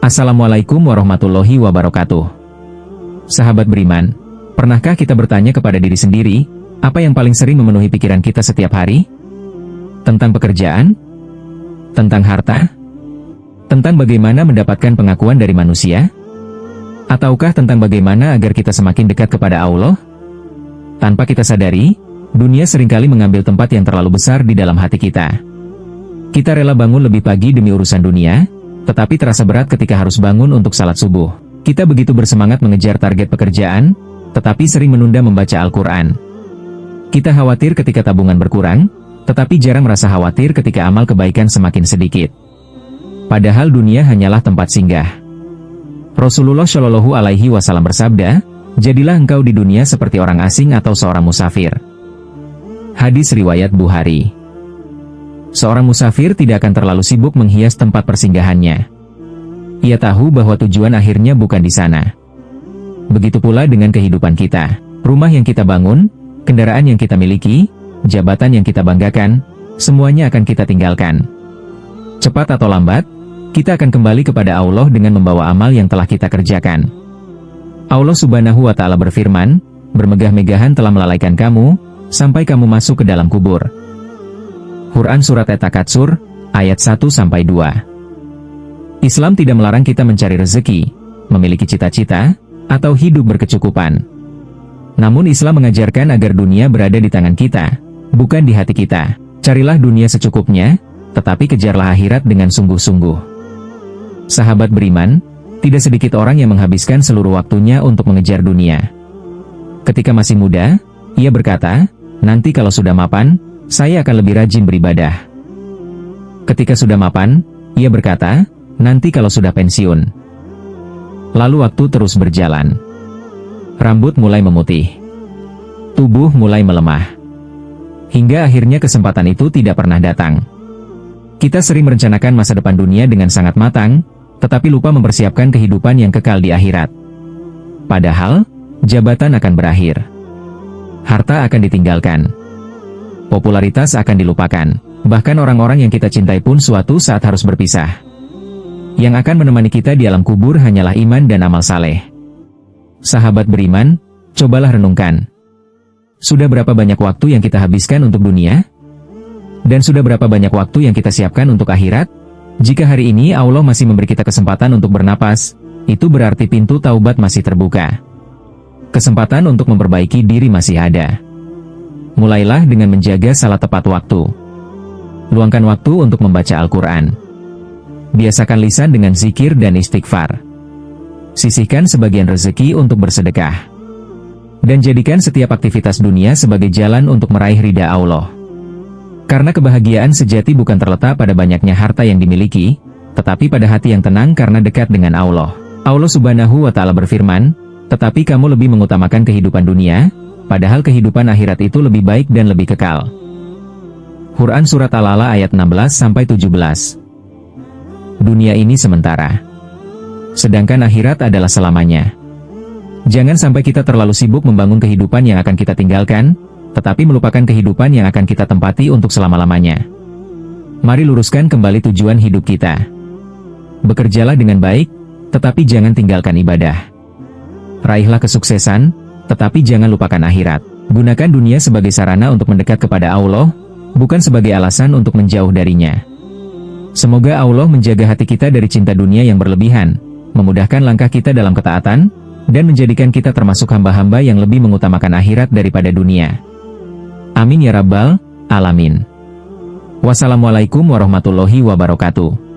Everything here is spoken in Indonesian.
Assalamualaikum warahmatullahi wabarakatuh. Sahabat beriman, pernahkah kita bertanya kepada diri sendiri, apa yang paling sering memenuhi pikiran kita setiap hari? Tentang pekerjaan? Tentang harta? Tentang bagaimana mendapatkan pengakuan dari manusia? Ataukah tentang bagaimana agar kita semakin dekat kepada Allah? Tanpa kita sadari, dunia seringkali mengambil tempat yang terlalu besar di dalam hati kita. Kita rela bangun lebih pagi demi urusan dunia, tetapi terasa berat ketika harus bangun untuk salat subuh. Kita begitu bersemangat mengejar target pekerjaan, tetapi sering menunda membaca Al-Quran. Kita khawatir ketika tabungan berkurang, tetapi jarang merasa khawatir ketika amal kebaikan semakin sedikit. Padahal dunia hanyalah tempat singgah. Rasulullah Shallallahu Alaihi Wasallam bersabda, jadilah engkau di dunia seperti orang asing atau seorang musafir. Hadis riwayat Bukhari. Seorang musafir tidak akan terlalu sibuk menghias tempat persinggahannya. Ia tahu bahwa tujuan akhirnya bukan di sana. Begitu pula dengan kehidupan kita. Rumah yang kita bangun, kendaraan yang kita miliki, jabatan yang kita banggakan, semuanya akan kita tinggalkan. Cepat atau lambat, kita akan kembali kepada Allah dengan membawa amal yang telah kita kerjakan. Allah Subhanahu wa Ta'ala berfirman, bermegah-megahan telah melalaikan kamu, sampai kamu masuk ke dalam kubur. Quran Surat At-Takatsur, ayat 1-2. Islam tidak melarang kita mencari rezeki, memiliki cita-cita, atau hidup berkecukupan. Namun Islam mengajarkan agar dunia berada di tangan kita, bukan di hati kita. Carilah dunia secukupnya, tetapi kejarlah akhirat dengan sungguh-sungguh. Sahabat beriman, tidak sedikit orang yang menghabiskan seluruh waktunya untuk mengejar dunia. Ketika masih muda, ia berkata, nanti kalau sudah mapan, saya akan lebih rajin beribadah. Ketika sudah mapan, ia berkata, nanti kalau sudah pensiun. Lalu waktu terus berjalan. Rambut mulai memutih. Tubuh mulai melemah. Hingga akhirnya kesempatan itu tidak pernah datang. Kita sering merencanakan masa depan dunia dengan sangat matang, tetapi lupa mempersiapkan kehidupan yang kekal di akhirat. Padahal, jabatan akan berakhir. Harta akan ditinggalkan. Popularitas akan dilupakan. Bahkan orang-orang yang kita cintai pun suatu saat harus berpisah. Yang akan menemani kita di alam kubur hanyalah iman dan amal saleh. Sahabat beriman, cobalah renungkan. Sudah berapa banyak waktu yang kita habiskan untuk dunia? Dan sudah berapa banyak waktu yang kita siapkan untuk akhirat? Jika hari ini Allah masih memberi kita kesempatan untuk bernapas, itu berarti pintu taubat masih terbuka. Kesempatan untuk memperbaiki diri masih ada. Mulailah dengan menjaga salat tepat waktu. Luangkan waktu untuk membaca Al-Quran. Biasakan lisan dengan zikir dan istighfar. Sisihkan sebagian rezeki untuk bersedekah. Dan jadikan setiap aktivitas dunia sebagai jalan untuk meraih ridha Allah. Karena kebahagiaan sejati bukan terletak pada banyaknya harta yang dimiliki, tetapi pada hati yang tenang karena dekat dengan Allah. Allah Subhanahu wa Ta'ala berfirman, tetapi kamu lebih mengutamakan kehidupan dunia, padahal kehidupan akhirat itu lebih baik dan lebih kekal. Quran Surat Al-A'la ayat 16-17. Dunia ini sementara, sedangkan akhirat adalah selamanya. Jangan sampai kita terlalu sibuk membangun kehidupan yang akan kita tinggalkan, tetapi melupakan kehidupan yang akan kita tempati untuk selama-lamanya. Mari luruskan kembali tujuan hidup kita. Bekerjalah dengan baik, tetapi jangan tinggalkan ibadah. Raihlah kesuksesan, tetapi jangan lupakan akhirat. Gunakan dunia sebagai sarana untuk mendekat kepada Allah, bukan sebagai alasan untuk menjauh darinya. Semoga Allah menjaga hati kita dari cinta dunia yang berlebihan, memudahkan langkah kita dalam ketaatan, dan menjadikan kita termasuk hamba-hamba yang lebih mengutamakan akhirat daripada dunia. Amin ya Rabbal Alamin. Wassalamualaikum warahmatullahi wabarakatuh.